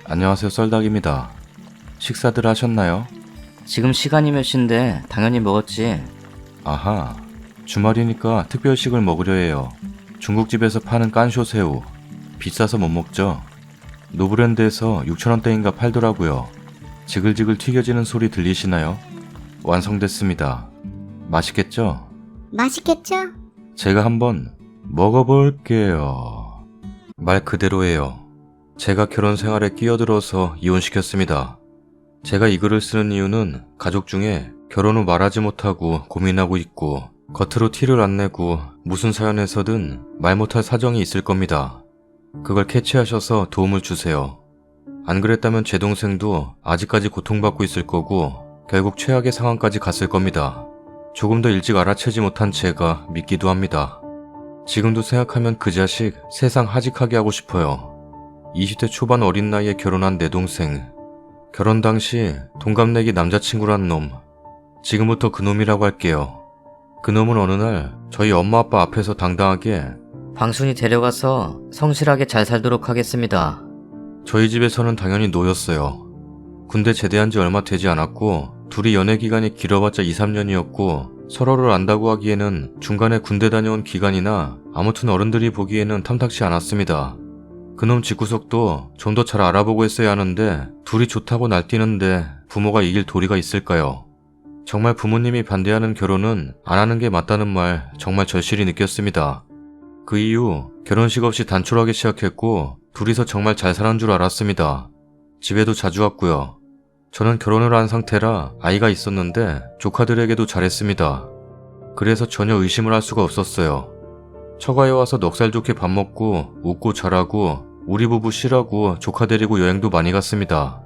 안녕하세요, 썰닭입니다. 식사들 하셨나요? 지금 시간이 몇 시인데 당연히 먹었지. 아하, 주말이니까 특별식을 먹으려 해요. 중국집에서 파는 깐쇼새우. 비싸서 못 먹죠? 노브랜드에서 6,000원대인가 팔더라고요. 지글지글 튀겨지는 소리 들리시나요? 완성됐습니다. 맛있겠죠? 맛있겠죠? 제가 한번 먹어볼게요. 말 그대로예요. 제가 결혼 생활에 끼어들어서 이혼시켰습니다. 제가 이 글을 쓰는 이유는 가족 중에 결혼 후 말하지 못하고 고민하고 있고 겉으로 티를 안 내고 무슨 사연에서든 말 못할 사정이 있을 겁니다. 그걸 캐치하셔서 도움을 주세요. 안 그랬다면 제 동생도 아직까지 고통받고 있을 거고 결국 최악의 상황까지 갔을 겁니다. 조금 더 일찍 알아채지 못한 제가 믿기도 합니다. 지금도 생각하면 그 자식 세상 하직하게 하고 싶어요. 20대 초반 어린 나이에 결혼한 내 동생. 결혼 당시 동갑내기 남자친구란 놈. 지금부터 그 놈이라고 할게요. 그 놈은 어느 날 저희 엄마 아빠 앞에서 당당하게 방순이 데려가서 성실하게 잘 살도록 하겠습니다. 저희 집에서는 당연히 노였어요. 군대 제대한 지 얼마 되지 않았고 둘이 연애 기간이 길어봤자 2, 3년이었고 서로를 안다고 하기에는 중간에 군대 다녀온 기간이나 아무튼 어른들이 보기에는 탐탁치 않았습니다. 그놈 집구석도 좀 더 잘 알아보고 했어야 하는데 둘이 좋다고 날뛰는데 부모가 이길 도리가 있을까요? 정말 부모님이 반대하는 결혼은 안 하는 게 맞다는 말 정말 절실히 느꼈습니다. 그 이후 결혼식 없이 단촐하게 시작했고 둘이서 정말 잘 사는 줄 알았습니다. 집에도 자주 왔고요. 저는 결혼을 한 상태라 아이가 있었는데 조카들에게도 잘했습니다. 그래서 전혀 의심을 할 수가 없었어요. 처가에 와서 넉살 좋게 밥 먹고 웃고 잘하고 우리 부부 쉬라고 조카 데리고 여행도 많이 갔습니다.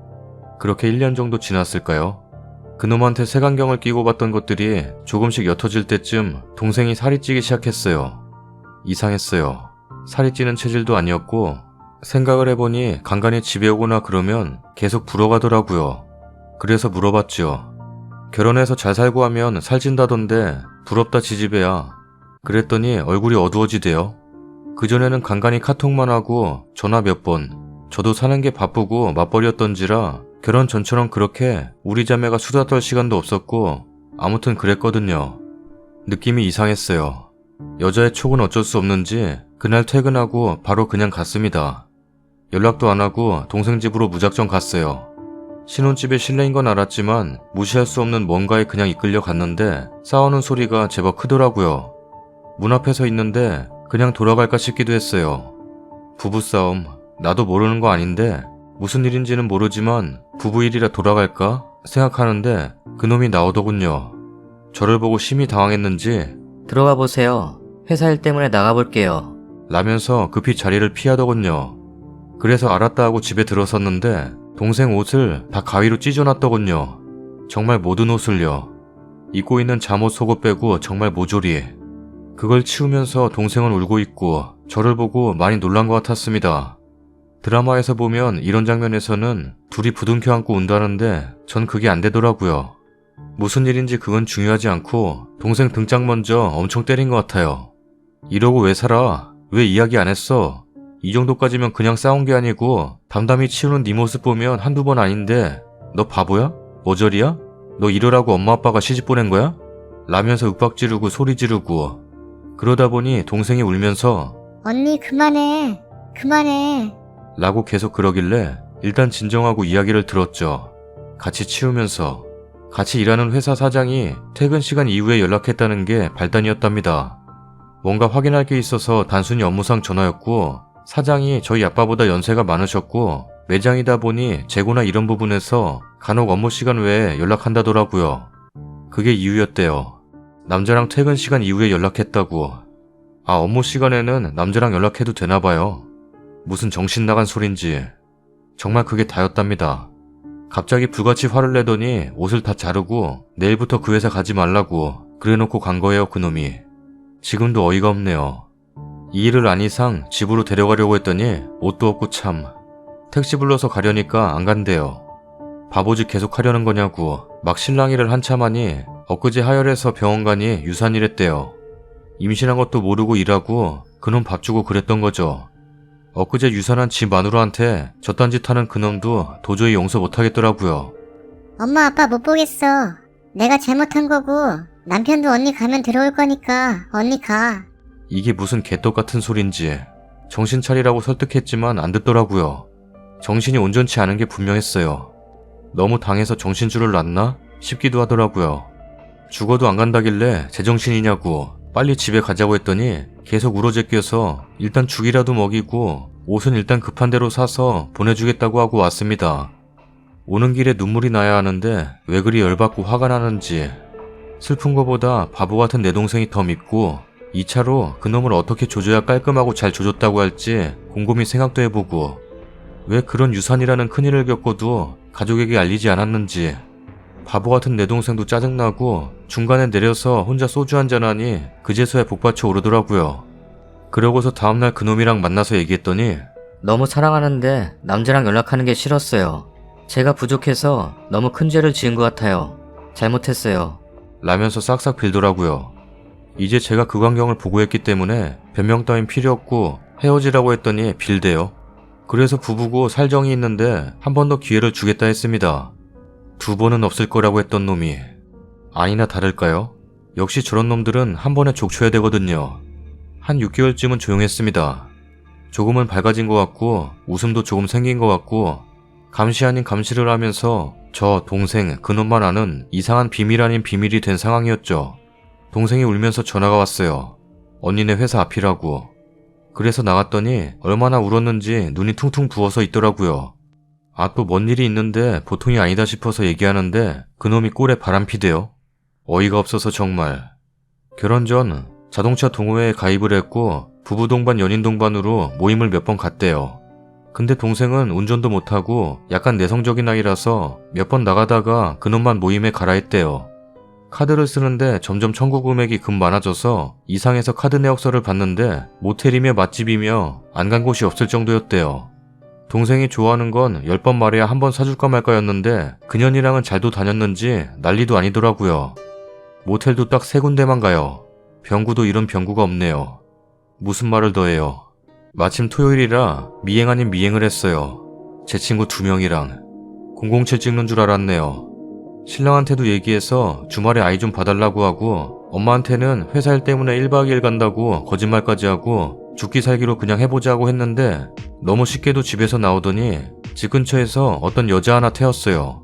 그렇게 1년 정도 지났을까요? 그놈한테 색안경을 끼고 봤던 것들이 조금씩 옅어질 때쯤 동생이 살이 찌기 시작했어요. 이상했어요. 살이 찌는 체질도 아니었고 생각을 해보니 간간히 집에 오거나 그러면 계속 불어가더라고요. 그래서 물어봤죠. 결혼해서 잘 살고 하면 살찐다던데 부럽다 지지배야. 그랬더니 얼굴이 어두워지대요. 그전에는 간간히 카톡만 하고 전화 몇 번. 저도 사는 게 바쁘고 맞벌이였던지라 결혼 전처럼 그렇게 우리 자매가 수다 떨 시간도 없었고 아무튼 그랬거든요. 느낌이 이상했어요. 여자의 촉은 어쩔 수 없는지 그날 퇴근하고 바로 그냥 갔습니다. 연락도 안 하고 동생 집으로 무작정 갔어요. 신혼집에 실내인 건 알았지만 무시할 수 없는 뭔가에 그냥 이끌려 갔는데 싸우는 소리가 제법 크더라고요. 문 앞에 서 있는데 그냥 돌아갈까 싶기도 했어요. 부부싸움, 나도 모르는 거 아닌데 무슨 일인지는 모르지만 부부 일이라 돌아갈까 생각하는데 그놈이 나오더군요. 저를 보고 심히 당황했는지 들어가 보세요. 회사 일 때문에 나가볼게요. 라면서 급히 자리를 피하더군요. 그래서 알았다 하고 집에 들어섰는데 동생 옷을 다 가위로 찢어놨더군요. 정말 모든 옷을요. 입고 있는 잠옷 속옷 빼고 정말 모조리. 그걸 치우면서 동생은 울고 있고 저를 보고 많이 놀란 것 같았습니다. 드라마에서 보면 이런 장면에서는 둘이 부둥켜 안고 운다는데 전 그게 안 되더라고요. 무슨 일인지 그건 중요하지 않고 동생 등짝 먼저 엄청 때린 것 같아요. 이러고 왜 살아? 왜 이야기 안 했어? 이 정도까지면 그냥 싸운 게 아니고 담담히 치우는 네 모습 보면 한두 번 아닌데 너 바보야? 머저리야? 너 이러라고 엄마 아빠가 시집 보낸 거야? 라면서 윽박 지르고 소리 지르고 그러다 보니 동생이 울면서 언니 그만해. 그만해. 라고 계속 그러길래 일단 진정하고 이야기를 들었죠. 같이 치우면서 같이 일하는 회사 사장이 퇴근 시간 이후에 연락했다는 게 발단이었답니다. 뭔가 확인할 게 있어서 단순히 업무상 전화였고 사장이 저희 아빠보다 연세가 많으셨고 매장이다 보니 재고나 이런 부분에서 간혹 업무 시간 외에 연락한다더라고요. 그게 이유였대요. 남자랑 퇴근 시간 이후에 연락했다고. 아, 업무 시간에는 남자랑 연락해도 되나봐요. 무슨 정신 나간 소린지. 정말 그게 다였답니다. 갑자기 불같이 화를 내더니 옷을 다 자르고 내일부터 그 회사 가지 말라고 그래놓고 간 거예요, 그놈이. 지금도 어이가 없네요. 이 일을 안 이상 집으로 데려가려고 했더니 옷도 없고 참. 택시 불러서 가려니까 안 간대요. 바보짓 계속 하려는 거냐고 막 실랑이를 한참 하니 엊그제 하혈해서 병원 가니 유산이랬대요. 임신한 것도 모르고 일하고 그놈 밥 주고 그랬던 거죠. 엊그제 유산한 지 마누라한테 저딴 짓 하는 그놈도 도저히 용서 못하겠더라고요. 엄마 아빠 못 보겠어. 내가 잘못한 거고 남편도 언니 가면 들어올 거니까 언니 가. 이게 무슨 개떡 같은 소린지 정신 차리라고 설득했지만 안 듣더라고요. 정신이 온전치 않은 게 분명했어요. 너무 당해서 정신줄을 놨나 싶기도 하더라고요. 죽어도 안 간다길래 제정신이냐고 빨리 집에 가자고 했더니 계속 울어제껴서 일단 죽이라도 먹이고 옷은 일단 급한 대로 사서 보내주겠다고 하고 왔습니다. 오는 길에 눈물이 나야 하는데 왜 그리 열받고 화가 나는지 슬픈 거보다 바보 같은 내 동생이 더 밉고 2차로 그놈을 어떻게 조져야 깔끔하고 잘 조졌다고 할지 곰곰이 생각도 해보고 왜 그런 유산이라는 큰일을 겪어도 가족에게 알리지 않았는지 바보 같은 내 동생도 짜증나고 중간에 내려서 혼자 소주 한잔하니 그제서야 복받쳐 오르더라고요. 그러고서 다음날 그놈이랑 만나서 얘기했더니 너무 사랑하는데 남자랑 연락하는 게 싫었어요. 제가 부족해서 너무 큰 죄를 지은 것 같아요. 잘못했어요. 라면서 싹싹 빌더라고요. 이제 제가 그 광경을 보고했기 때문에 변명 따윈 필요 없고 헤어지라고 했더니 빌대요. 그래서 부부고 살정이 있는데 한 번 더 기회를 주겠다 했습니다. 2번은 없을 거라고 했던 놈이 아니나 다를까요? 역시 저런 놈들은 한 번에 족쳐야 되거든요. 한 6개월쯤은 조용했습니다. 조금은 밝아진 것 같고 웃음도 조금 생긴 것 같고 감시 아닌 감시를 하면서 저 동생 그놈만 아는 이상한 비밀 아닌 비밀이 된 상황이었죠. 동생이 울면서 전화가 왔어요. 언니네 회사 앞이라고. 그래서 나갔더니 얼마나 울었는지 눈이 퉁퉁 부어서 있더라고요. 아, 또 뭔 일이 있는데 보통이 아니다 싶어서 얘기하는데 그놈이 꼴에 바람피대요. 어이가 없어서 정말. 결혼 전 자동차 동호회에 가입을 했고 부부 동반 연인 동반으로 모임을 몇 번 갔대요. 근데 동생은 운전도 못하고 약간 내성적인 아이라서 몇 번 나가다가 그놈만 모임에 가라 했대요. 카드를 쓰는데 점점 청구 금액이 급 많아져서 이상해서 카드 내역서를 봤는데 모텔이며 맛집이며 안 간 곳이 없을 정도였대요. 동생이 좋아하는 건 10번 말해야 한 번 사줄까 말까였는데 그년이랑은 잘도 다녔는지 난리도 아니더라고요. 모텔도 딱 3군데만 가요. 병구도 이런 병구가 없네요. 무슨 말을 더 해요. 마침 토요일이라 미행 아닌 미행을 했어요. 제 친구 2명이랑 007 찍는 줄 알았네요. 신랑한테도 얘기해서 주말에 아이 좀 봐달라고 하고 엄마한테는 회사 일 때문에 1박 2일 간다고 거짓말까지 하고 죽기 살기로 그냥 해보자고 했는데 너무 쉽게도 집에서 나오더니 집 근처에서 어떤 여자 하나 태웠어요.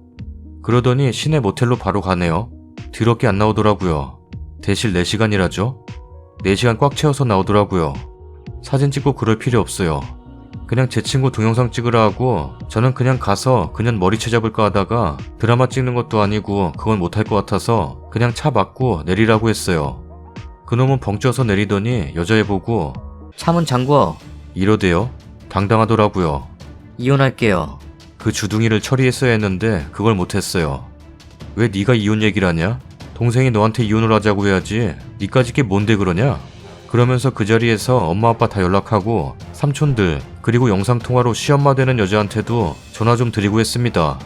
그러더니 시내 모텔로 바로 가네요. 더럽게 안 나오더라고요. 대실 4시간이라죠? 4시간 꽉 채워서 나오더라고요. 사진 찍고 그럴 필요 없어요. 그냥 제 친구 동영상 찍으라 하고 저는 그냥 가서 그냥 머리채 잡을까 하다가 드라마 찍는 것도 아니고 그건 못할 것 같아서 그냥 차 막고 내리라고 했어요. 그놈은 벙쪄서 내리더니 여자애 보고 차문 잠궈. 이러대요. 당당하더라고요. 이혼할게요. 그 주둥이를 처리했어야 했는데 그걸 못했어요. 왜 네가 이혼 얘기를 하냐? 동생이 너한테 이혼을 하자고 해야지 니까짓 게 뭔데 그러냐? 그러면서 그 자리에서 엄마 아빠 다 연락하고 삼촌들 그리고 영상통화로 시엄마 되는 여자한테도 전화 좀 드리고 했습니다.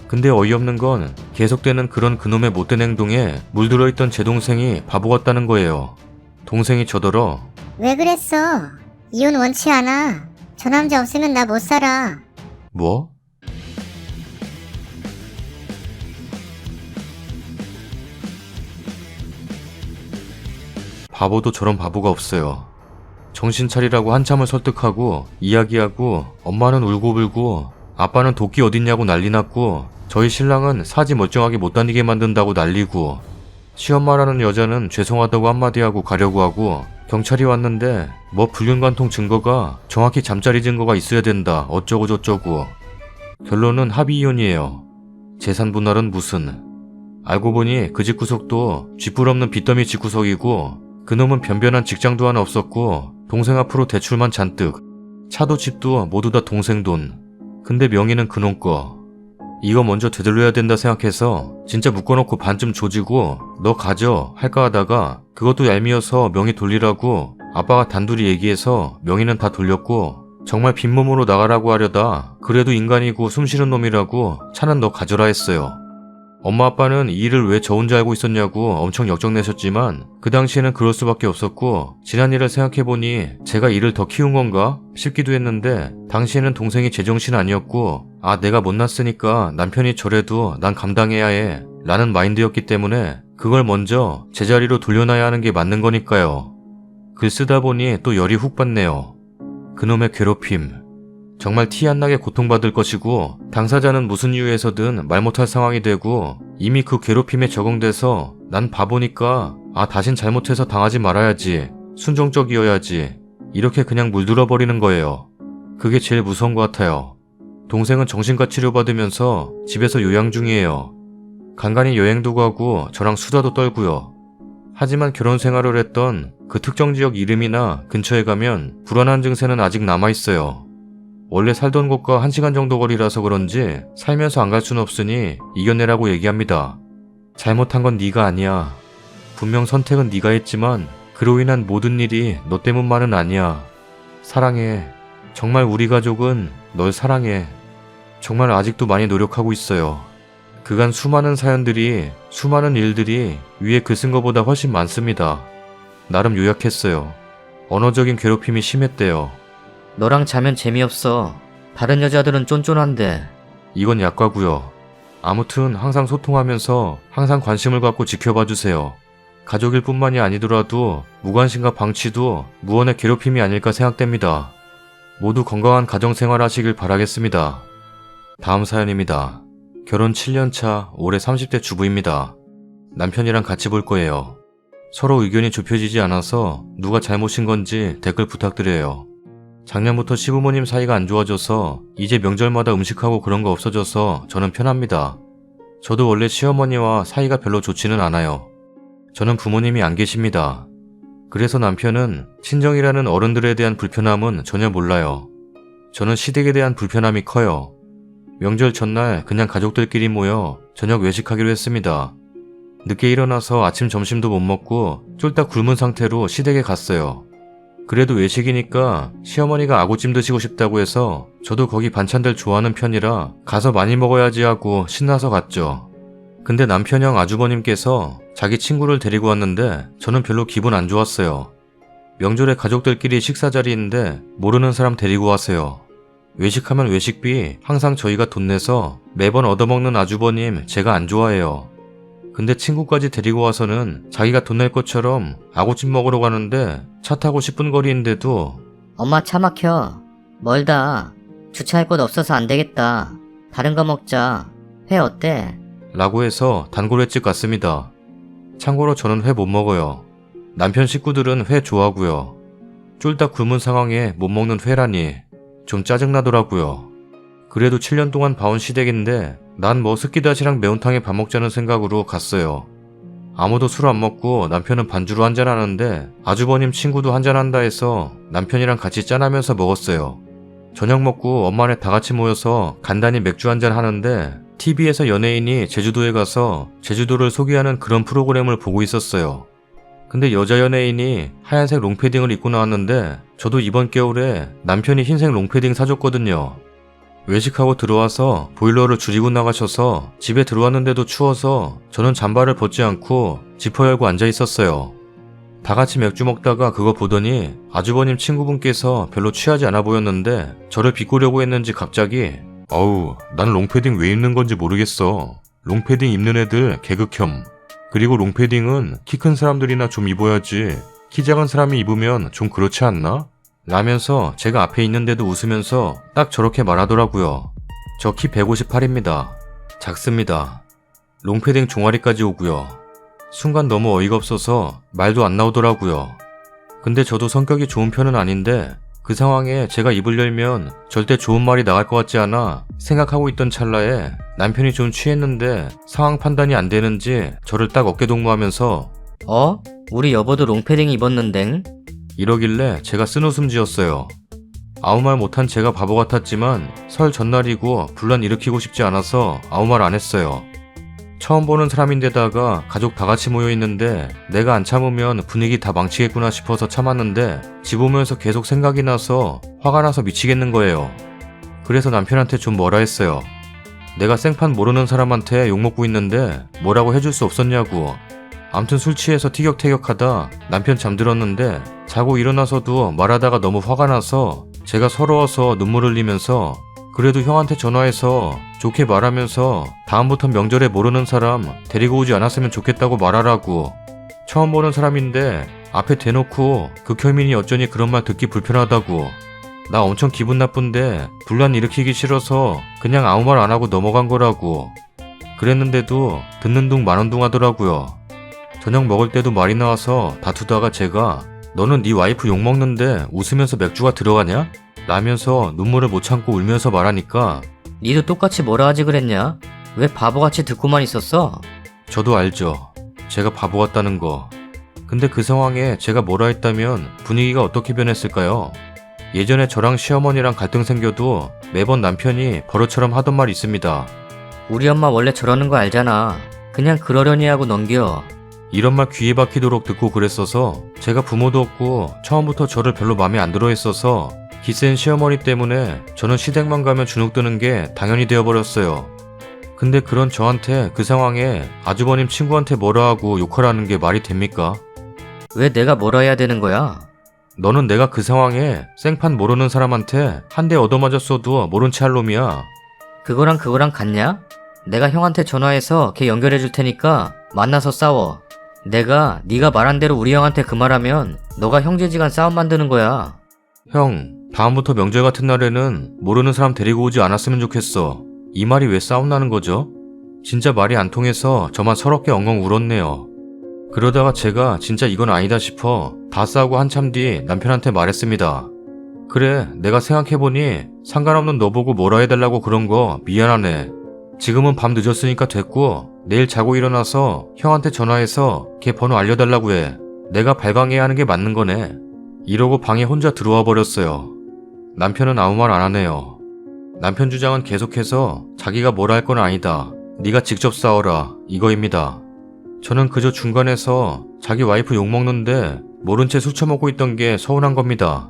근데 어이없는 건 계속되는 그런 그놈의 못된 행동에 물들어있던 제 동생이 바보 같다는 거예요. 동생이 저더러 왜 그랬어? 이혼 원치 않아. 저 남자 없으면 나 못 살아. 뭐? 바보도 저런 바보가 없어요. 정신 차리라고 한참을 설득하고 이야기하고 엄마는 울고불고 아빠는 도끼 어딨냐고 난리 났고 저희 신랑은 사지 멀쩡하게 못 다니게 만든다고 난리고 시엄마라는 여자는 죄송하다고 한마디 하고 가려고 하고 경찰이 왔는데 뭐 불륜관통 증거가 정확히 잠자리 증거가 있어야 된다 어쩌고 저쩌고 결론은 합의 이혼이에요. 재산 분할은 무슨. 알고 보니 그 집구석도 쥐뿔없는 빚더미 집구석이고 그놈은 변변한 직장도 하나 없었고 동생 앞으로 대출만 잔뜩 차도 집도 모두 다 동생 돈. 근데 명의는 그놈 거. 이거 먼저 되돌려야 된다 생각해서 진짜 묶어놓고 반쯤 조지고 너 가져 할까 하다가 그것도 얄미워서 명의 돌리라고 아빠가 단둘이 얘기해서 명의는 다 돌렸고 정말 빈몸으로 나가라고 하려다 그래도 인간이고 숨쉬는 놈이라고 차는 너 가져라 했어요. 엄마 아빠는 이 일을 왜 저 혼자 알고 있었냐고 엄청 역정내셨지만 그 당시에는 그럴 수밖에 없었고 지난 일을 생각해보니 제가 이를 더 키운 건가 싶기도 했는데 당시에는 동생이 제정신 아니었고 내가 못났으니까 남편이 저래도 난 감당해야 해 라는 마인드였기 때문에 그걸 먼저 제자리로 돌려놔야 하는 게 맞는 거니까요. 글 쓰다 보니 또 열이 훅 받네요. 그놈의 괴롭힘. 정말 티 안 나게 고통받을 것이고 당사자는 무슨 이유에서든 말 못할 상황이 되고 이미 그 괴롭힘에 적응돼서 난 바보니까 다신 잘못해서 당하지 말아야지 순종적이어야지 이렇게 그냥 물들어 버리는 거예요. 그게 제일 무서운 것 같아요. 동생은 정신과 치료받으면서 집에서 요양 중이에요. 간간히 여행도 가고 저랑 수다도 떨고요. 하지만 결혼 생활을 했던 그 특정 지역 이름이나 근처에 가면 불안한 증세는 아직 남아있어요. 원래 살던 곳과 1시간 정도 거리라서 그런지 살면서 안 갈 순 없으니 이겨내라고 얘기합니다. 잘못한 건 네가 아니야. 분명 선택은 네가 했지만 그로 인한 모든 일이 너 때문만은 아니야. 사랑해. 정말 우리 가족은 널 사랑해. 정말 아직도 많이 노력하고 있어요. 그간 수많은 사연들이, 수많은 일들이 위에 글 쓴 것보다 훨씬 많습니다. 나름 요약했어요. 언어적인 괴롭힘이 심했대요. 너랑 자면 재미없어. 다른 여자들은 쫀쫀한데. 이건 약과고요. 아무튼 항상 소통하면서 항상 관심을 갖고 지켜봐주세요. 가족일 뿐만이 아니더라도 무관심과 방치도 무언의 괴롭힘이 아닐까 생각됩니다. 모두 건강한 가정생활 하시길 바라겠습니다. 다음 사연입니다. 결혼 7년차 올해 30대 주부입니다. 남편이랑 같이 볼 거예요. 서로 의견이 좁혀지지 않아서 누가 잘못인 건지 댓글 부탁드려요. 작년부터 시부모님 사이가 안 좋아져서 이제 명절마다 음식하고 그런 거 없어져서 저는 편합니다. 저도 원래 시어머니와 사이가 별로 좋지는 않아요. 저는 부모님이 안 계십니다. 그래서 남편은 친정이라는 어른들에 대한 불편함은 전혀 몰라요. 저는 시댁에 대한 불편함이 커요. 명절 전날 그냥 가족들끼리 모여 저녁 외식하기로 했습니다. 늦게 일어나서 아침 점심도 못 먹고 쫄딱 굶은 상태로 시댁에 갔어요. 그래도 외식이니까 시어머니가 아구찜 드시고 싶다고 해서 저도 거기 반찬들 좋아하는 편이라 가서 많이 먹어야지 하고 신나서 갔죠. 근데 남편형 아주버님께서 자기 친구를 데리고 왔는데 저는 별로 기분 안 좋았어요. 명절에 가족들끼리 식사 자리인데 모르는 사람 데리고 와서요. 외식하면 외식비 항상 저희가 돈 내서 매번 얻어먹는 아주버님 제가 안 좋아해요. 근데 친구까지 데리고 와서는 자기가 돈 낼 것처럼 아구찜 먹으러 가는데 차 타고 10분 거리인데도 엄마 차 막혀. 멀다. 주차할 곳 없어서 안 되겠다. 다른 거 먹자. 회 어때? 라고 해서 단골횟집 갔습니다. 참고로 저는 회 못 먹어요. 남편 식구들은 회 좋아하고요. 쫄딱 굶은 상황에 못 먹는 회라니 좀 짜증나더라고요. 그래도 7년 동안 봐온 시댁인데 난 뭐 스키다시랑 매운탕에 밥 먹자는 생각으로 갔어요. 아무도 술 안 먹고 남편은 반주로 한잔하는데 아주버님 친구도 한잔한다 해서 남편이랑 같이 짠하면서 먹었어요. 저녁 먹고 엄마네 다 같이 모여서 간단히 맥주 한잔 하는데 TV에서 연예인이 제주도에 가서 제주도를 소개하는 그런 프로그램을 보고 있었어요. 근데 여자 연예인이 하얀색 롱패딩을 입고 나왔는데 저도 이번 겨울에 남편이 흰색 롱패딩 사줬거든요. 외식하고 들어와서 보일러를 줄이고 나가셔서 집에 들어왔는데도 추워서 저는 잠바를 벗지 않고 지퍼 열고 앉아 있었어요. 다 같이 맥주 먹다가 그거 보더니 아주버님 친구분께서 별로 취하지 않아 보였는데 저를 비꼬려고 했는지 갑자기 어우, 난 롱패딩 왜 입는 건지 모르겠어. 롱패딩 입는 애들 개극혐. 그리고 롱패딩은 키 큰 사람들이나 좀 입어야지. 키 작은 사람이 입으면 좀 그렇지 않나? 라면서 제가 앞에 있는데도 웃으면서 딱 저렇게 말하더라고요. 저 키 158입니다. 작습니다. 롱패딩 종아리까지 오고요. 순간 너무 어이가 없어서 말도 안 나오더라고요. 근데 저도 성격이 좋은 편은 아닌데 그 상황에 제가 입을 열면 절대 좋은 말이 나갈 것 같지 않아 생각하고 있던 찰나에 남편이 좀 취했는데 상황 판단이 안 되는지 저를 딱 어깨동무하면서 우리 여보도 롱패딩 입었는데? 이러길래 제가 쓴웃음 지었어요. 아무 말 못한 제가 바보 같았지만 설 전날이고 분란 일으키고 싶지 않아서 아무 말 안 했어요. 처음 보는 사람인데다가 가족 다 같이 모여있는데 내가 안 참으면 분위기 다 망치겠구나 싶어서 참았는데 집 오면서 계속 생각이 나서 화가 나서 미치겠는 거예요. 그래서 남편한테 좀 뭐라 했어요. 내가 생판 모르는 사람한테 욕먹고 있는데 뭐라고 해줄 수 없었냐고. 암튼 술 취해서 티격태격하다 남편 잠들었는데 자고 일어나서도 말하다가 너무 화가 나서 제가 서러워서 눈물 흘리면서 그래도 형한테 전화해서 좋게 말하면서 다음부턴 명절에 모르는 사람 데리고 오지 않았으면 좋겠다고 말하라고. 처음 보는 사람인데 앞에 대놓고 극혐이니 어쩌니 그런 말 듣기 불편하다고. 나 엄청 기분 나쁜데 분란 일으키기 싫어서 그냥 아무 말 안 하고 넘어간 거라고. 그랬는데도 듣는 둥 마는 둥 하더라고요. 저녁 먹을 때도 말이 나와서 다투다가 제가 너는 네 와이프 욕먹는데 웃으면서 맥주가 들어가냐? 라면서 눈물을 못 참고 울면서 말하니까 니도 똑같이 뭐라 하지 그랬냐? 왜 바보같이 듣고만 있었어? 저도 알죠. 제가 바보 같다는 거. 근데 그 상황에 제가 뭐라 했다면 분위기가 어떻게 변했을까요? 예전에 저랑 시어머니랑 갈등 생겨도 매번 남편이 버릇처럼 하던 말이 있습니다. 우리 엄마 원래 저러는 거 알잖아. 그냥 그러려니 하고 넘겨. 이런 말 귀에 박히도록 듣고 그랬어서 제가 부모도 없고 처음부터 저를 별로 마음에 안 들어 했어서 기센 시어머니 때문에 저는 시댁만 가면 주눅 드는 게 당연히 되어버렸어요. 근데 그런 저한테 그 상황에 아주버님 친구한테 뭐라 하고 욕하라는 게 말이 됩니까? 왜 내가 뭐라 해야 되는 거야? 너는 내가 그 상황에 생판 모르는 사람한테 한 대 얻어맞았어도 모른 체 할 놈이야. 그거랑 같냐? 내가 형한테 전화해서 걔 연결해 줄 테니까 만나서 싸워. 내가 네가 말한 대로 우리 형한테 그 말하면 너가 형제지간 싸움 만드는 거야. 형, 다음부터 명절 같은 날에는 모르는 사람 데리고 오지 않았으면 좋겠어. 이 말이 왜 싸움 나는 거죠? 진짜 말이 안 통해서 저만 서럽게 엉엉 울었네요. 그러다가 제가 진짜 이건 아니다 싶어 다 싸우고 한참 뒤 남편한테 말했습니다. 그래, 내가 생각해보니 상관없는 너 보고 뭐라 해달라고 그런 거 미안하네. 지금은 밤 늦었으니까 됐고 내일 자고 일어나서 형한테 전화해서 걔 번호 알려달라고 해. 내가 발광해야 하는 게 맞는 거네. 이러고 방에 혼자 들어와 버렸어요. 남편은 아무 말 안 하네요. 남편 주장은 계속해서 자기가 뭐라 할 건 아니다. 네가 직접 싸워라. 이거입니다. 저는 그저 중간에서 자기 와이프 욕먹는데 모른 채 술 처먹고 있던 게 서운한 겁니다.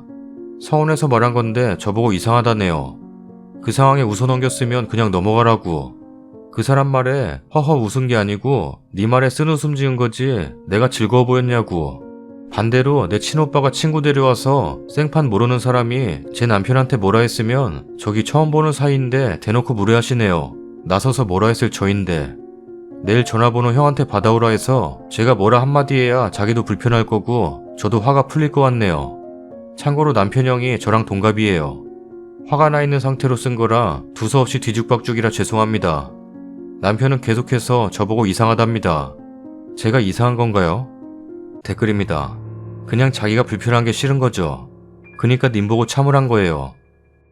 서운해서 말한 건데 저보고 이상하다네요. 그 상황에 웃어넘겼으면 그냥 넘어가라고. 그 사람 말에 허허 웃은 게 아니고 네 말에 쓴웃음 지은 거지 내가 즐거워 보였냐고. 반대로 내 친오빠가 친구 데려와서 생판 모르는 사람이 제 남편한테 뭐라 했으면 저기 처음 보는 사이인데 대놓고 무례하시네요. 나서서 뭐라 했을 저인데. 내일 전화번호 형한테 받아오라 해서 제가 뭐라 한마디 해야 자기도 불편할 거고 저도 화가 풀릴 것 같네요. 참고로 남편 형이 저랑 동갑이에요. 화가 나 있는 상태로 쓴 거라 두서없이 뒤죽박죽이라 죄송합니다. 남편은 계속해서 저보고 이상하답니다. 제가 이상한 건가요? 댓글입니다. 그냥 자기가 불편한 게 싫은 거죠. 그니까 님 보고 참으란 거예요.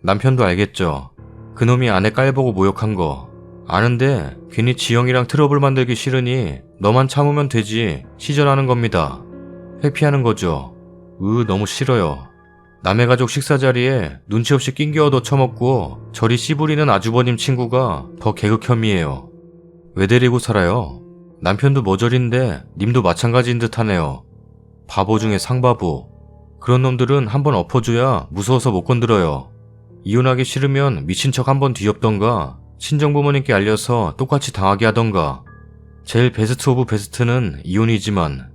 남편도 알겠죠. 그놈이 아내 깔보고 모욕한 거. 아는데 괜히 지영이랑 트러블 만들기 싫으니 너만 참으면 되지 시전하는 겁니다. 회피하는 거죠. 너무 싫어요. 남의 가족 식사 자리에 눈치 없이 낑겨 얻어 처먹고 저리 씨부리는 아주버님 친구가 더 개극혐이에요. 왜 데리고 살아요? 남편도 머저리인데 님도 마찬가지인 듯 하네요. 바보 중에 상바보. 그런 놈들은 한번 엎어줘야 무서워서 못 건드려요. 이혼하기 싫으면 미친 척 한번 뒤엎던가 친정부모님께 알려서 똑같이 당하게 하던가. 제일 베스트 오브 베스트는 이혼이지만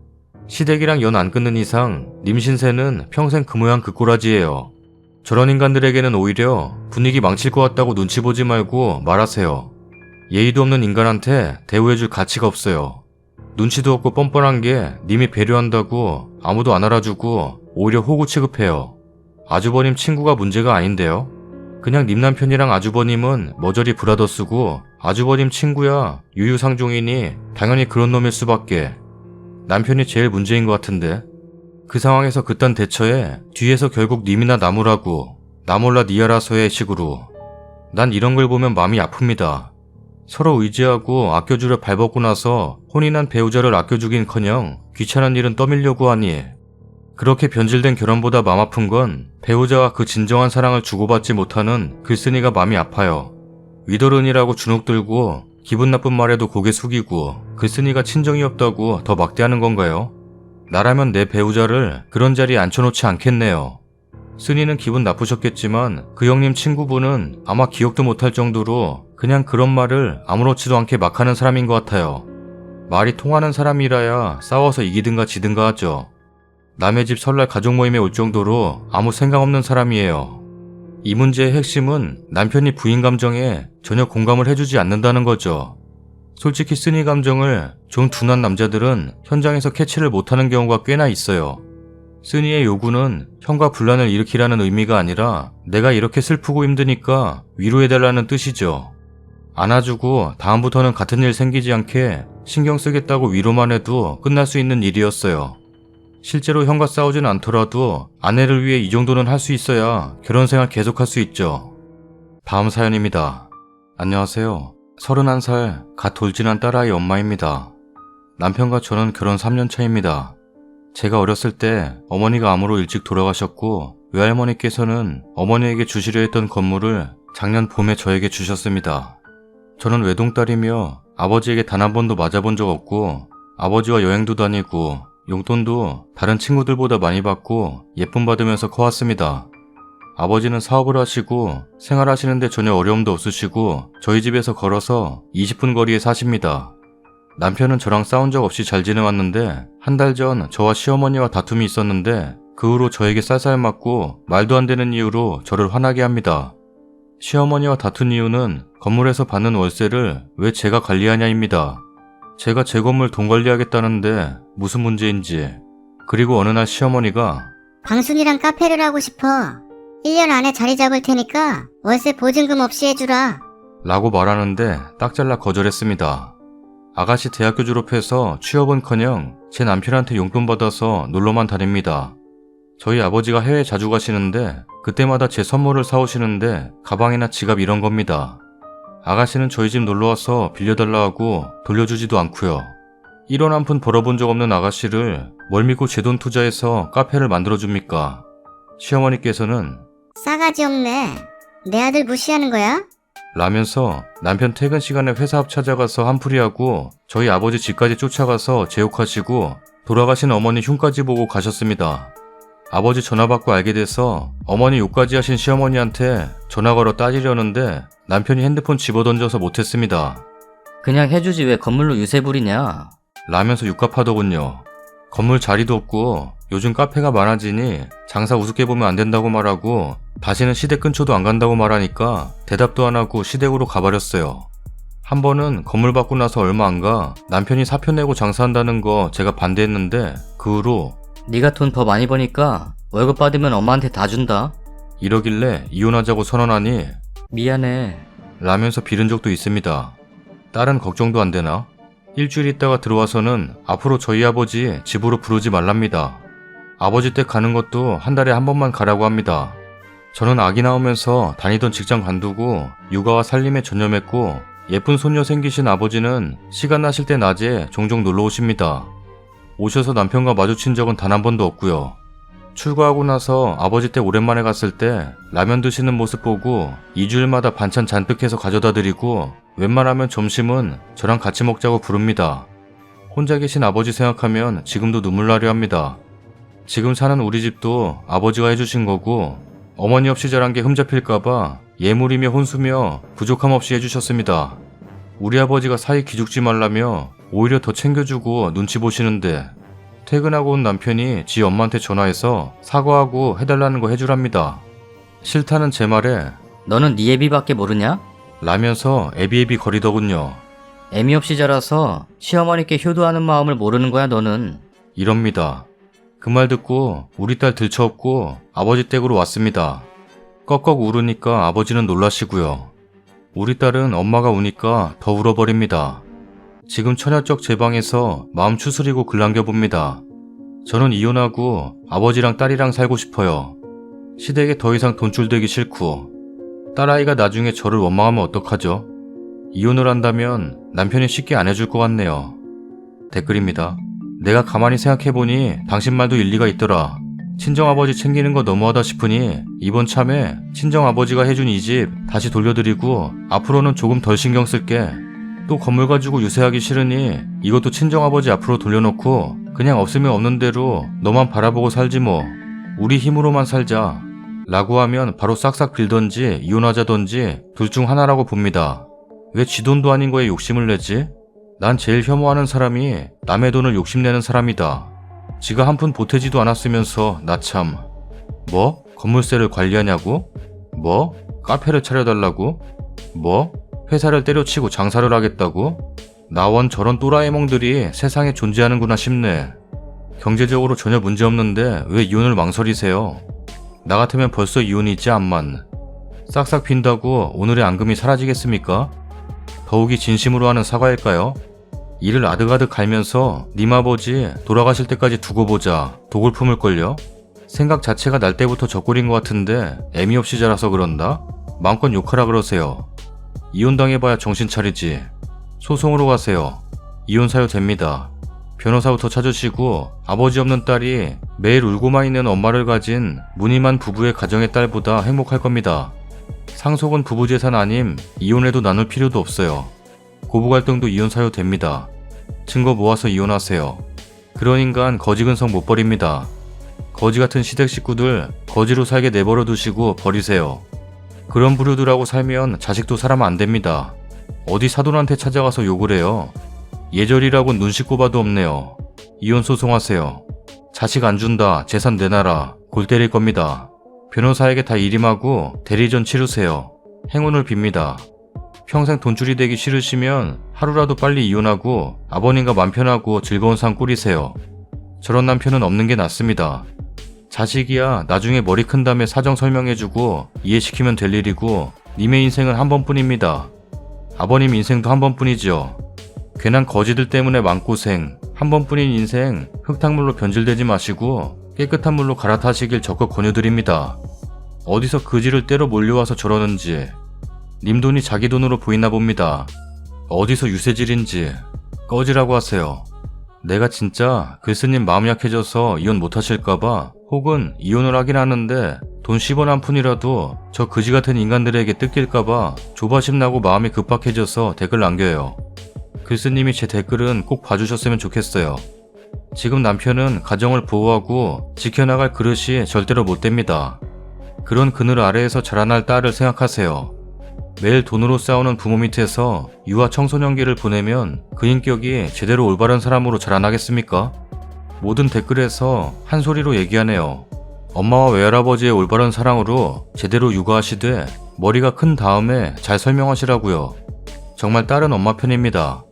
시댁이랑 연 안 끊는 이상 님 신세는 평생 그 모양 그 꼬라지예요. 저런 인간들에게는 오히려 분위기 망칠 것 같다고 눈치 보지 말고 말하세요. 예의도 없는 인간한테 대우해줄 가치가 없어요. 눈치도 없고 뻔뻔한 게 님이 배려한다고 아무도 안 알아주고 오히려 호구 취급해요. 아주버님 친구가 문제가 아닌데요. 그냥 님 남편이랑 아주버님은 머저리 브라더 쓰고 아주버님 친구야 유유상종이니 당연히 그런 놈일 수밖에. 남편이 제일 문제인 것 같은데. 그 상황에서 그딴 대처에 뒤에서 결국 님이나 나무라고 나 몰라 니 알아서의 식으로. 난 이런 걸 보면 마음이 아픕니다. 서로 의지하고 아껴주려 발벗고 나서 혼이 난 배우자를 아껴주긴커녕 귀찮은 일은 떠밀려고 하니. 그렇게 변질된 결혼보다 마음 아픈 건 배우자와 그 진정한 사랑을 주고받지 못하는 글쓴이가 마음이 아파요. 위도른이라고 주눅 들고 기분 나쁜 말에도 고개 숙이고 글쓴이가 친정이 없다고 더 막대하는 건가요? 나라면 내 배우자를 그런 자리에 앉혀놓지 않겠네요. 쓴이는 기분 나쁘셨겠지만 그 형님 친구분은 아마 기억도 못할 정도로 그냥 그런 말을 아무렇지도 않게 막 하는 사람인 것 같아요. 말이 통하는 사람이라야 싸워서 이기든가 지든가 하죠. 남의 집 설날 가족 모임에 올 정도로 아무 생각 없는 사람이에요. 이 문제의 핵심은 남편이 부인 감정에 전혀 공감을 해주지 않는다는 거죠. 솔직히 쓰니 감정을 좀 둔한 남자들은 현장에서 캐치를 못하는 경우가 꽤나 있어요. 쓰니의 요구는 형과 분란을 일으키라는 의미가 아니라 내가 이렇게 슬프고 힘드니까 위로해달라는 뜻이죠. 안아주고 다음부터는 같은 일 생기지 않게 신경 쓰겠다고 위로만 해도 끝날 수 있는 일이었어요. 실제로 형과 싸우진 않더라도 아내를 위해 이 정도는 할 수 있어야 결혼생활 계속할 수 있죠. 다음 사연입니다. 안녕하세요. 31살 갓 돌진한 딸아이 엄마입니다. 남편과 저는 결혼 3년 차입니다. 제가 어렸을 때 어머니가 암으로 일찍 돌아가셨고 외할머니께서는 어머니에게 주시려 했던 건물을 작년 봄에 저에게 주셨습니다. 저는 외동딸이며 아버지에게 단 한 번도 맞아본 적 없고 아버지와 여행도 다니고 용돈도 다른 친구들보다 많이 받고 예쁨 받으면서 커왔습니다. 아버지는 사업을 하시고 생활하시는데 전혀 어려움도 없으시고 저희 집에서 걸어서 20분 거리에 사십니다. 남편은 저랑 싸운 적 없이 잘 지내왔는데 한 달 전 저와 시어머니와 다툼이 있었는데 그 후로 저에게 쌀쌀 맞고 말도 안 되는 이유로 저를 화나게 합니다. 시어머니와 다툰 이유는 건물에서 받는 월세를 왜 제가 관리하냐입니다. 제가 제 건물 돈 관리하겠다는데 무슨 문제인지. 그리고 어느 날 시어머니가 광순이랑 카페를 하고 싶어. 1년 안에 자리 잡을 테니까 월세 보증금 없이 해주라. 라고 말하는데 딱 잘라 거절했습니다. 아가씨 대학교 졸업해서 취업은커녕 제 남편한테 용돈 받아서 놀러만 다닙니다. 저희 아버지가 해외 자주 가시는데 그때마다 제 선물을 사오시는데 가방이나 지갑 이런 겁니다. 아가씨는 저희 집 놀러와서 빌려달라 하고 돌려주지도 않고요. 1원 한 푼 벌어본 적 없는 아가씨를 뭘 믿고 제 돈 투자해서 카페를 만들어줍니까? 시어머니께서는 싸가지 없네. 내 아들 무시하는 거야? 라면서 남편 퇴근 시간에 회사 앞 찾아가서 한풀이하고 저희 아버지 집까지 쫓아가서 제욕하시고 돌아가신 어머니 흉까지 보고 가셨습니다. 아버지 전화 받고 알게 돼서 어머니 욕까지 하신 시어머니한테 전화 걸어 따지려는데 남편이 핸드폰 집어던져서 못했습니다. 그냥 해주지 왜 건물로 유세 부리냐? 라면서 육갑하더군요. 건물 자리도 없고 요즘 카페가 많아지니 장사 우습게 보면 안 된다고 말하고 다시는 시댁 근처도 안 간다고 말하니까 대답도 안 하고 시댁으로 가버렸어요. 한 번은 건물 받고 나서 얼마 안 가 남편이 사표 내고 장사한다는 거 제가 반대했는데 그 후로 네가 돈 더 많이 버니까 월급 받으면 엄마한테 다 준다. 이러길래 이혼하자고 선언하니 미안해. 라면서 빌은 적도 있습니다. 딸은 걱정도 안 되나? 일주일 있다가 들어와서는 앞으로 저희 아버지 집으로 부르지 말랍니다. 아버지 댁 가는 것도 한 달에 한 번만 가라고 합니다. 저는 아기 낳으면서 다니던 직장 관두고 육아와 살림에 전념했고 예쁜 손녀 생기신 아버지는 시간 나실 때 낮에 종종 놀러 오십니다. 오셔서 남편과 마주친 적은 단 한 번도 없고요. 출가하고 나서 아버지 댁 오랜만에 갔을 때 라면 드시는 모습 보고 2주일마다 반찬 잔뜩 해서 가져다 드리고 웬만하면 점심은 저랑 같이 먹자고 부릅니다. 혼자 계신 아버지 생각하면 지금도 눈물 나려 합니다. 지금 사는 우리 집도 아버지가 해주신 거고 어머니 없이 자란 게 흠잡힐까봐 예물이며 혼수며 부족함 없이 해주셨습니다. 우리 아버지가 사이 기죽지 말라며 오히려 더 챙겨주고 눈치 보시는데 퇴근하고 온 남편이 지 엄마한테 전화해서 사과하고 해달라는 거 해주랍니다. 싫다는 제 말에 너는 네 애비밖에 모르냐? 라면서 애비애비 거리더군요. 애미 없이 자라서 시어머니께 효도하는 마음을 모르는 거야 너는. 이럽니다. 그 말 듣고 우리 딸 들쳐업고 아버지 댁으로 왔습니다. 꺽꺽 울으니까 아버지는 놀라시고요. 우리 딸은 엄마가 우니까 더 울어버립니다. 지금 처녀적 제 방에서 마음 추스리고 글 남겨봅니다. 저는 이혼하고 아버지랑 딸이랑 살고 싶어요. 시댁에 더 이상 돈줄 대기 싫고 딸아이가 나중에 저를 원망하면 어떡하죠? 이혼을 한다면 남편이 쉽게 안 해줄 것 같네요. 댓글입니다. 내가 가만히 생각해보니 당신 말도 일리가 있더라. 친정아버지 챙기는 거 너무하다 싶으니 이번 참에 친정아버지가 해준 이 집 다시 돌려드리고 앞으로는 조금 덜 신경 쓸게. 또 건물 가지고 유세하기 싫으니 이것도 친정아버지 앞으로 돌려놓고 그냥 없으면 없는 대로 너만 바라보고 살지 뭐. 우리 힘으로만 살자. 라고 하면 바로 싹싹 빌던지 이혼하자던지 둘 중 하나라고 봅니다. 왜 지 돈도 아닌 거에 욕심을 내지? 난 제일 혐오하는 사람이 남의 돈을 욕심내는 사람이다. 지가 한 푼 보태지도 않았으면서 나 참. 뭐? 건물세를 관리하냐고? 뭐? 카페를 차려달라고? 뭐? 회사를 때려치고 장사를 하겠다고? 나원 저런 또라이몽들이 세상에 존재하는구나 싶네. 경제적으로 전혀 문제없는데 왜 이혼을 망설이세요? 나 같으면 벌써 이혼이지 암만. 싹싹 빈다고 오늘의 앙금이 사라지겠습니까? 더욱이 진심으로 하는 사과일까요? 이를 아득아득 갈면서 님 아버지 돌아가실 때까지 두고 보자 독을 품을걸요? 생각 자체가 날 때부터 적골인 것 같은데 애미 없이 자라서 그런다? 마음껏 욕하라 그러세요. 이혼당해봐야 정신 차리지. 소송으로 가세요. 이혼 사유 됩니다. 변호사부터 찾으시고 아버지 없는 딸이 매일 울고만 있는 엄마를 가진 무늬만 부부의 가정의 딸보다 행복할 겁니다. 상속은 부부 재산 아님 이혼해도 나눌 필요도 없어요. 고부 갈등도 이혼 사유 됩니다. 증거 모아서 이혼하세요. 그런 인간 거지 근성 못 버립니다. 거지 같은 시댁 식구들 거지로 살게 내버려 두시고 버리세요. 그런 부류들하고 살면 자식도 사람 안 됩니다. 어디 사돈한테 찾아가서 욕을 해요. 예절이라고 눈 씻고 봐도 없네요. 이혼 소송하세요. 자식 안 준다, 재산 내놔라, 골 때릴 겁니다. 변호사에게 다 일임하고 대리전 치르세요. 행운을 빕니다. 평생 돈줄이 되기 싫으시면 하루라도 빨리 이혼하고 아버님과 맘 편하고 즐거운 삶 꾸리세요. 저런 남편은 없는 게 낫습니다. 자식이야 나중에 머리 큰 다음에 사정 설명해주고 이해시키면 될 일이고 님의 인생은 한 번뿐입니다. 아버님 인생도 한 번뿐이죠. 괜한 거지들 때문에 마음고생, 한 번뿐인 인생 흙탕물로 변질되지 마시고 깨끗한 물로 갈아타시길 적극 권유드립니다. 어디서 그지를 때려 몰려와서 저러는지. 님 돈이 자기 돈으로 보이나 봅니다. 어디서 유세질인지 꺼지라고 하세요. 내가 진짜 글쓰님 마음 약해져서 이혼 못하실까봐 혹은 이혼을 하긴 하는데 돈 10원 한 푼이라도 저 그지 같은 인간들에게 뜯길까봐 조바심 나고 마음이 급박해져서 댓글 남겨요. 글쓰님이 제 댓글은 꼭 봐주셨으면 좋겠어요. 지금 남편은 가정을 보호하고 지켜나갈 그릇이 절대로 못 됩니다. 그런 그늘 아래에서 자라날 딸을 생각하세요. 매일 돈으로 싸우는 부모 밑에서 유아 청소년기를 보내면 그 인격이 제대로 올바른 사람으로 자라나겠습니까? 모든 댓글에서 한 소리로 얘기하네요. 엄마와 외할아버지의 올바른 사랑으로 제대로 육아하시되 머리가 큰 다음에 잘 설명하시라고요. 정말 딸은 엄마 편입니다.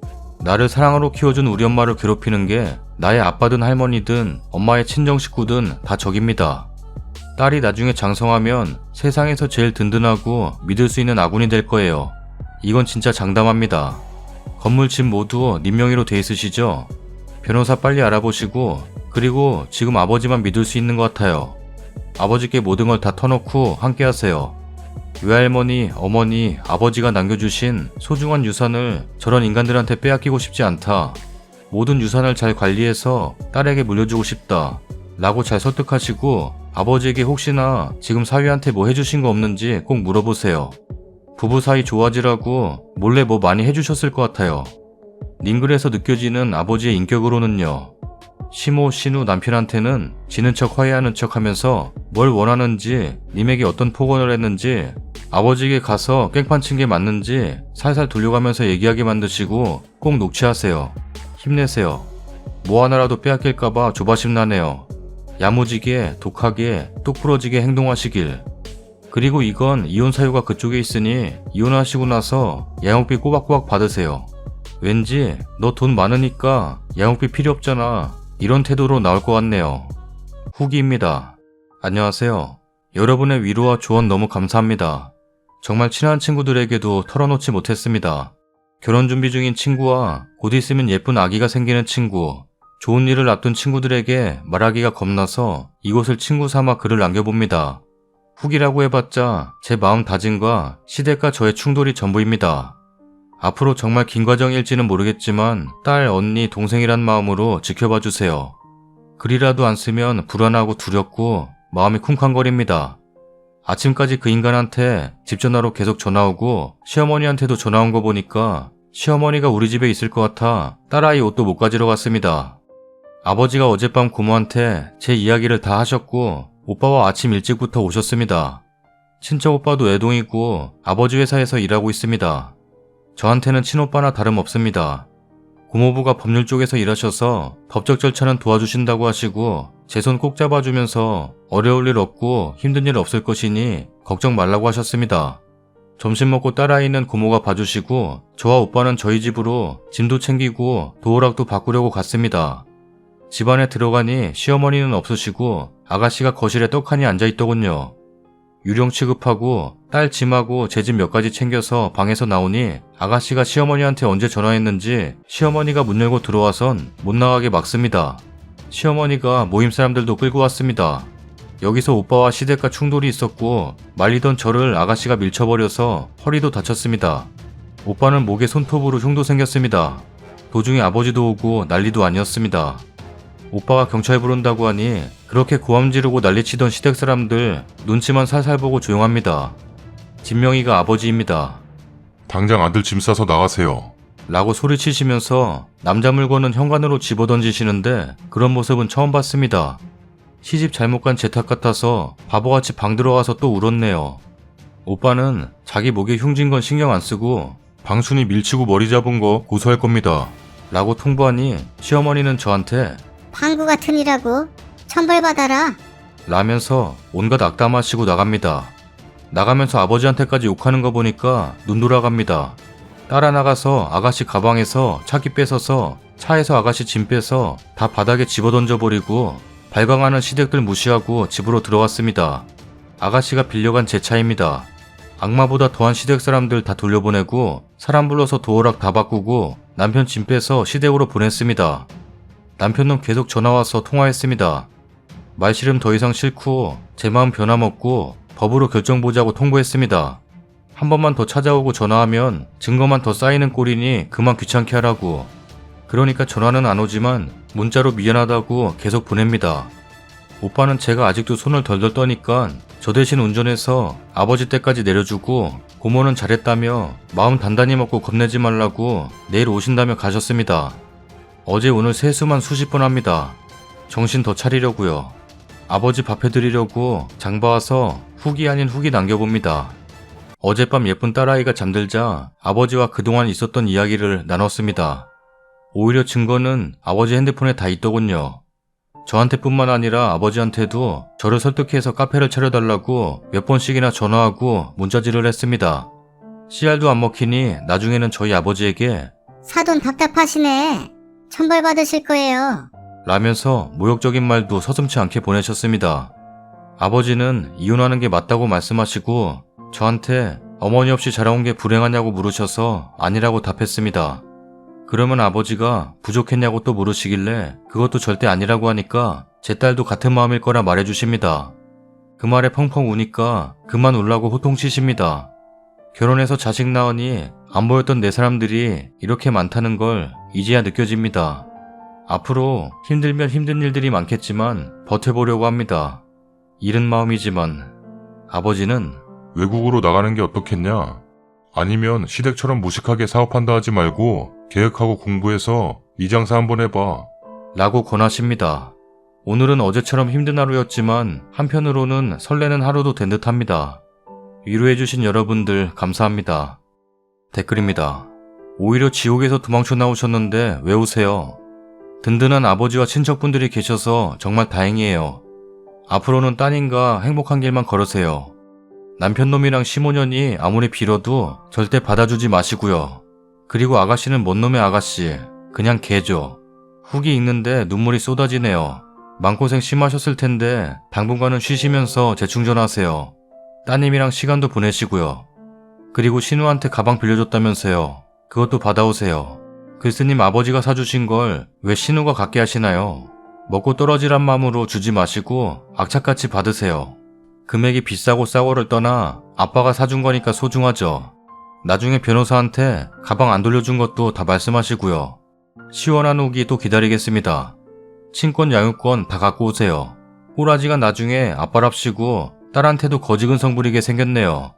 나를 사랑으로 키워준 우리 엄마를 괴롭히는 게 나의 아빠든 할머니든 엄마의 친정 식구든 다 적입니다. 딸이 나중에 장성하면 세상에서 제일 든든하고 믿을 수 있는 아군이 될 거예요. 이건 진짜 장담합니다. 건물 집 모두 님 명의로 돼 있으시죠? 변호사 빨리 알아보시고 그리고 지금 아버지만 믿을 수 있는 것 같아요. 아버지께 모든 걸 다 터놓고 함께 하세요. 외할머니, 어머니, 아버지가 남겨주신 소중한 유산을 저런 인간들한테 빼앗기고 싶지 않다. 모든 유산을 잘 관리해서 딸에게 물려주고 싶다. 라고 잘 설득하시고 아버지에게 혹시나 지금 사위한테 뭐 해주신 거 없는지 꼭 물어보세요. 부부 사이 좋아지라고 몰래 뭐 많이 해주셨을 것 같아요. 링글에서 느껴지는 아버지의 인격으로는요. 시모, 신우 남편한테는 지는 척 화해하는 척 하면서 뭘 원하는지 님에게 어떤 폭언을 했는지 아버지에게 가서 깽판 친 게 맞는지 살살 돌려가면서 얘기하게 만드시고 꼭 녹취하세요. 힘내세요. 뭐 하나라도 빼앗길까봐 조바심 나네요. 야무지게, 독하게, 똑부러지게 행동하시길. 그리고 이건 이혼 사유가 그쪽에 있으니 이혼하시고 나서 양육비 꼬박꼬박 받으세요. 왠지 너 돈 많으니까 양육비 필요 없잖아. 이런 태도로 나올 것 같네요. 후기입니다. 안녕하세요. 여러분의 위로와 조언 너무 감사합니다. 정말 친한 친구들에게도 털어놓지 못했습니다. 결혼 준비 중인 친구와 곧 있으면 예쁜 아기가 생기는 친구, 좋은 일을 앞둔 친구들에게 말하기가 겁나서 이곳을 친구 삼아 글을 남겨봅니다. 후기라고 해봤자 제 마음 다짐과 시댁과 저의 충돌이 전부입니다. 앞으로 정말 긴 과정일지는 모르겠지만 딸, 언니, 동생이란 마음으로 지켜봐주세요. 글이라도 안 쓰면 불안하고 두렵고 마음이 쿵쾅거립니다. 아침까지 그 인간한테 집 전화로 계속 전화 오고 시어머니한테도 전화 온 거 보니까 시어머니가 우리 집에 있을 것 같아 딸아이 옷도 못 가지러 갔습니다. 아버지가 어젯밤 고모한테 제 이야기를 다 하셨고 오빠와 아침 일찍부터 오셨습니다. 친척 오빠도 애동이고 아버지 회사에서 일하고 있습니다. 저한테는 친오빠나 다름없습니다. 고모부가 법률 쪽에서 일하셔서 법적 절차는 도와주신다고 하시고 제 손 꼭 잡아주면서 어려울 일 없고 힘든 일 없을 것이니 걱정 말라고 하셨습니다. 점심 먹고 딸아이는 고모가 봐주시고 저와 오빠는 저희 집으로 짐도 챙기고 도어락도 바꾸려고 갔습니다. 집 안에 들어가니 시어머니는 없으시고 아가씨가 거실에 떡하니 앉아있더군요. 유령 취급하고 딸 짐하고 제 집 몇 가지 챙겨서 방에서 나오니 아가씨가 시어머니한테 언제 전화했는지 시어머니가 문 열고 들어와선 못 나가게 막습니다. 시어머니가 모임 사람들도 끌고 왔습니다. 여기서 오빠와 시댁과 충돌이 있었고 말리던 저를 아가씨가 밀쳐버려서 허리도 다쳤습니다. 오빠는 목에 손톱으로 흉도 생겼습니다. 도중에 아버지도 오고 난리도 아니었습니다. 오빠가 경찰 부른다고 하니 그렇게 고함 지르고 난리치던 시댁 사람들 눈치만 살살 보고 조용합니다. 진명이가 아버지입니다. 당장 아들 짐 싸서 나가세요. 라고 소리치시면서 남자 물건은 현관으로 집어던지시는데 그런 모습은 처음 봤습니다. 시집 잘못 간 제 탓 같아서 바보같이 방 들어와서 또 울었네요. 오빠는 자기 목에 흉진 건 신경 안 쓰고 방순이 밀치고 머리 잡은 거 고소할 겁니다. 라고 통보하니 시어머니는 저한테 방구 같은 이라고 천벌받아라. 라면서 온갖 악담하시고 나갑니다. 나가면서 아버지한테까지 욕하는 거 보니까 눈 돌아갑니다. 따라 나가서 아가씨 가방에서 차기 뺏어서 차에서 아가씨 짐 빼서 다 바닥에 집어던져버리고 발광하는 시댁들 무시하고 집으로 들어갔습니다. 아가씨가 빌려간 제 차입니다. 악마보다 더한 시댁 사람들 다 돌려보내고 사람 불러서 도어락 다 바꾸고 남편 짐 빼서 시댁으로 보냈습니다. 남편은 계속 전화와서 통화했습니다. 말씨름 더 이상 싫고 제 마음 변함없고 법으로 결정 보자고 통보했습니다. 한 번만 더 찾아오고 전화하면 증거만 더 쌓이는 꼴이니 그만 귀찮게 하라고. 그러니까 전화는 안 오지만 문자로 미안하다고 계속 보냅니다. 오빠는 제가 아직도 손을 덜덜 떠니까 저 대신 운전해서 아버지 댁까지 내려주고 고모는 잘했다며 마음 단단히 먹고 겁내지 말라고 내일 오신다며 가셨습니다. 어제 오늘 세수만 수십 번 합니다. 정신 더 차리려고요. 아버지 밥 해드리려고 장 봐와서 훅이 아닌 훅이 남겨봅니다. 어젯밤 예쁜 딸아이가 잠들자 아버지와 그동안 있었던 이야기를 나눴습니다. 오히려 증거는 아버지 핸드폰에 다 있더군요. 저한테뿐만 아니라 아버지한테도 저를 설득해서 카페를 차려달라고 몇 번씩이나 전화하고 문자질을 했습니다. 씨알도 안 먹히니 나중에는 저희 아버지에게 사돈 답답하시네. 천벌받으실 거예요. 라면서 모욕적인 말도 서슴지 않게 보내셨습니다. 아버지는 이혼하는 게 맞다고 말씀하시고 저한테 어머니 없이 자라온 게 불행하냐고 물으셔서 아니라고 답했습니다. 그러면 아버지가 부족했냐고 또 물으시길래 그것도 절대 아니라고 하니까 제 딸도 같은 마음일 거라 말해주십니다. 그 말에 펑펑 우니까 그만 울라고 호통치십니다. 결혼해서 자식 낳으니 안 보였던 내 사람들이 이렇게 많다는 걸 이제야 느껴집니다. 앞으로 힘들면 힘든 일들이 많겠지만 버텨보려고 합니다. 이른 마음이지만 아버지는 외국으로 나가는 게 어떻겠냐? 아니면 시댁처럼 무식하게 사업한다 하지 말고 계획하고 공부해서 이 장사 한번 해봐. 라고 권하십니다. 오늘은 어제처럼 힘든 하루였지만 한편으로는 설레는 하루도 된 듯합니다. 위로해주신 여러분들 감사합니다. 댓글입니다. 오히려 지옥에서 도망쳐 나오셨는데 왜 오세요? 든든한 아버지와 친척분들이 계셔서 정말 다행이에요. 앞으로는 따님과 행복한 길만 걸으세요. 남편놈이랑 15년이 아무리 빌어도 절대 받아주지 마시고요. 그리고 아가씨는 뭔 놈의 아가씨, 그냥 개죠. 훅이 익는데 눈물이 쏟아지네요. 마음고생 심하셨을 텐데 당분간은 쉬시면서 재충전하세요. 따님이랑 시간도 보내시고요. 그리고 신우한테 가방 빌려줬다면서요. 그것도 받아오세요. 글쓰님 아버지가 사주신 걸 왜 신우가 갖게 하시나요? 먹고 떨어지란 마음으로 주지 마시고 악착같이 받으세요. 금액이 비싸고 싸고를 떠나 아빠가 사준 거니까 소중하죠. 나중에 변호사한테 가방 안 돌려준 것도 다 말씀하시고요. 시원한 후기 또 기다리겠습니다. 친권 양육권 다 갖고 오세요. 꼬라지가 나중에 아빠랍시고 딸한테도 거지근성 부리게 생겼네요.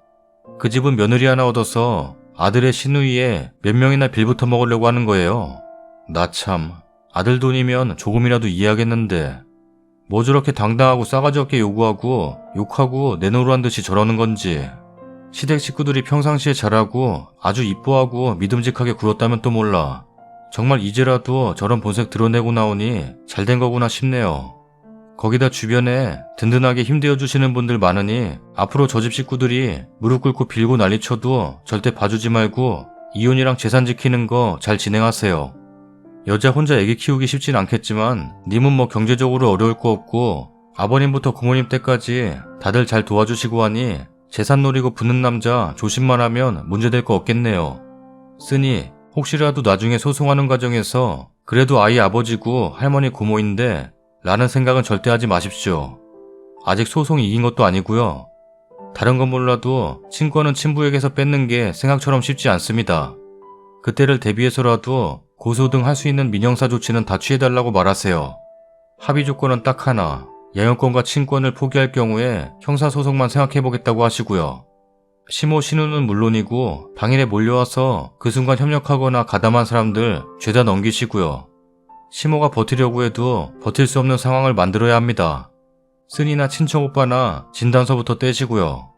그 집은 며느리 하나 얻어서 아들의 시누이에 몇 명이나 빌부터 먹으려고 하는 거예요. 나 참, 아들 돈이면 조금이라도 이해하겠는데 뭐 저렇게 당당하고 싸가지 없게 요구하고 욕하고 내노루한 듯이 저러는 건지. 시댁 식구들이 평상시에 잘하고 아주 이뻐하고 믿음직하게 굴었다면 또 몰라. 정말 이제라도 저런 본색 드러내고 나오니 잘된 거구나 싶네요. 거기다 주변에 든든하게 힘대어 주시는 분들 많으니 앞으로 저 집 식구들이 무릎 꿇고 빌고 난리쳐도 절대 봐주지 말고 이혼이랑 재산 지키는 거 잘 진행하세요. 여자 혼자 애기 키우기 쉽진 않겠지만 님은 뭐 경제적으로 어려울 거 없고 아버님부터 고모님 때까지 다들 잘 도와주시고 하니 재산 노리고 붙는 남자 조심만 하면 문제될 거 없겠네요. 쓰니 혹시라도 나중에 소송하는 과정에서 그래도 아이 아버지고 할머니 고모인데 라는 생각은 절대 하지 마십시오. 아직 소송이 이긴 것도 아니고요. 다른 건 몰라도 친권은 친부에게서 뺏는 게 생각처럼 쉽지 않습니다. 그때를 대비해서라도 고소 등 할 수 있는 민형사 조치는 다 취해달라고 말하세요. 합의 조건은 딱 하나, 양형권과 친권을 포기할 경우에 형사소송만 생각해보겠다고 하시고요. 시모 신우는 물론이고 당일에 몰려와서 그 순간 협력하거나 가담한 사람들 죄다 넘기시고요. 시모가 버티려고 해도 버틸 수 없는 상황을 만들어야 합니다. 쓴이나 친척 오빠나 진단서부터 떼시고요.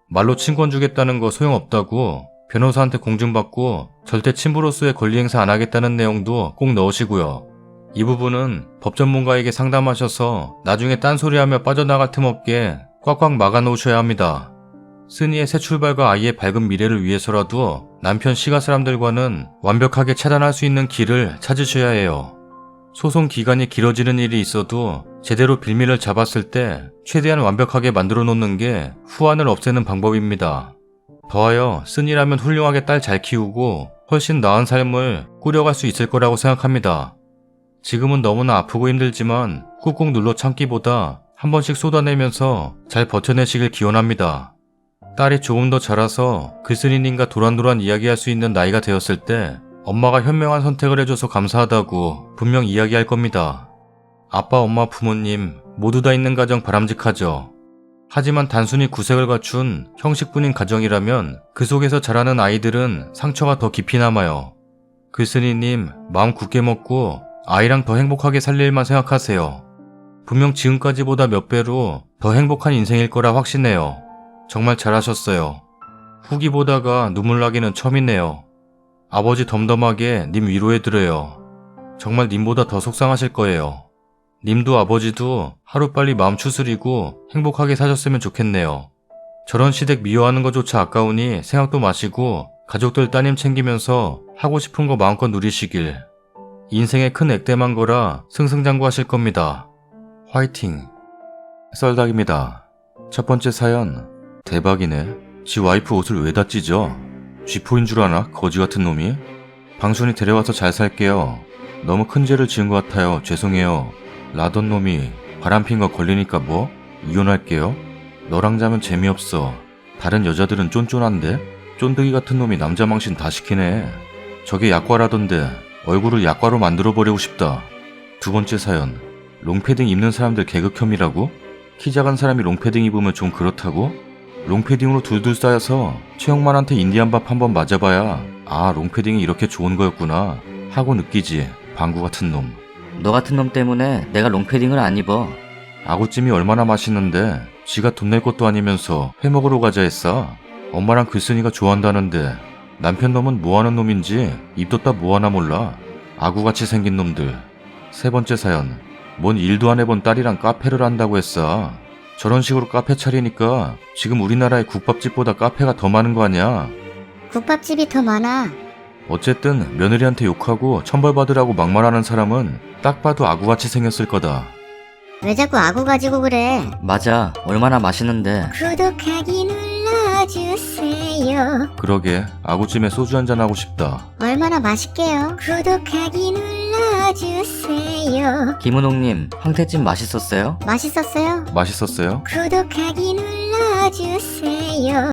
말로 친권 주겠다는 거 소용없다고 변호사한테 공증받고 절대 친부로서의 권리 행사 안 하겠다는 내용도 꼭 넣으시고요. 이 부분은 법 전문가에게 상담하셔서 나중에 딴소리하며 빠져나갈 틈 없게 꽉꽉 막아 놓으셔야 합니다. 쓴이의 새 출발과 아이의 밝은 미래를 위해서라도 남편 시가 사람들과는 완벽하게 차단할 수 있는 길을 찾으셔야 해요. 소송 기간이 길어지는 일이 있어도 제대로 빌미를 잡았을 때 최대한 완벽하게 만들어 놓는 게 후환을 없애는 방법입니다. 더하여 쓴이라면 훌륭하게 딸 잘 키우고 훨씬 나은 삶을 꾸려갈 수 있을 거라고 생각합니다. 지금은 너무나 아프고 힘들지만 꾹꾹 눌러 참기보다 한 번씩 쏟아내면서 잘 버텨내시길 기원합니다. 딸이 조금 더 자라서 글쓴이님과 도란도란 이야기할 수 있는 나이가 되었을 때 엄마가 현명한 선택을 해줘서 감사하다고 분명 이야기할 겁니다. 아빠, 엄마, 부모님 모두 다 있는 가정 바람직하죠. 하지만 단순히 구색을 갖춘 형식뿐인 가정이라면 그 속에서 자라는 아이들은 상처가 더 깊이 남아요. 글쓴이님 마음 굳게 먹고 아이랑 더 행복하게 살 일만 생각하세요. 분명 지금까지보다 몇 배로 더 행복한 인생일 거라 확신해요. 정말 잘하셨어요. 후기 보다가 눈물 나기는 처음이네요. 아버지 덤덤하게 님 위로해드려요. 정말 님보다 더 속상하실 거예요. 님도 아버지도 하루빨리 마음 추스리고 행복하게 사셨으면 좋겠네요. 저런 시댁 미워하는 것조차 아까우니 생각도 마시고 가족들 따님 챙기면서 하고 싶은 거 마음껏 누리시길. 인생의 큰 액땜한 거라 승승장구하실 겁니다. 화이팅! 썰닭입니다. 첫 번째 사연. 대박이네. 지 와이프 옷을 왜 다 찢어? 쥐포인 줄 아나? 거지 같은 놈이? 방순이 데려와서 잘 살게요. 너무 큰 죄를 지은 것 같아요. 죄송해요. 라던 놈이 바람핀 거 걸리니까 뭐? 이혼할게요. 너랑 자면 재미없어. 다른 여자들은 쫀쫀한데? 쫀득이 같은 놈이 남자 망신 다 시키네. 저게 약과라던데 얼굴을 약과로 만들어버리고 싶다. 두 번째 사연. 롱패딩 입는 사람들 계급혐이라고? 키 작은 사람이 롱패딩 입으면 좀 그렇다고? 롱패딩으로 둘둘 쌓여서 최영만한테 인디안 밥 한번 맞아봐야 아 롱패딩이 이렇게 좋은 거였구나 하고 느끼지. 방구 같은 놈. 너 같은 놈 때문에 내가 롱패딩을 안 입어. 아구찜이 얼마나 맛있는데 지가 돈 낼 것도 아니면서 회 먹으러 가자 했어. 엄마랑 글쓴이가 좋아한다는데 남편 놈은 뭐하는 놈인지 입뒀다 뭐하나 몰라. 아구같이 생긴 놈들. 세 번째 사연. 뭔 일도 안 해본 딸이랑 카페를 한다고 했어. 저런 식으로 카페 차리니까 지금 우리나라의 국밥집보다 카페가 더 많은 거 아니야. 국밥집이 더 많아. 어쨌든 며느리한테 욕하고 천벌받으라고 막말하는 사람은 딱 봐도 아구같이 생겼을 거다. 왜 자꾸 아구 가지고 그래? 맞아, 얼마나 맛있는데. 구독하기 눌러주세요. 그러게 아구찜에 소주 한잔 하고 싶다. 얼마나 맛있게요. 구독하기 눌러주세요. 김은옥님, 황태찜 맛있었어요? 맛있었어요? 맛있었어요? 구독하기 눌러주세요.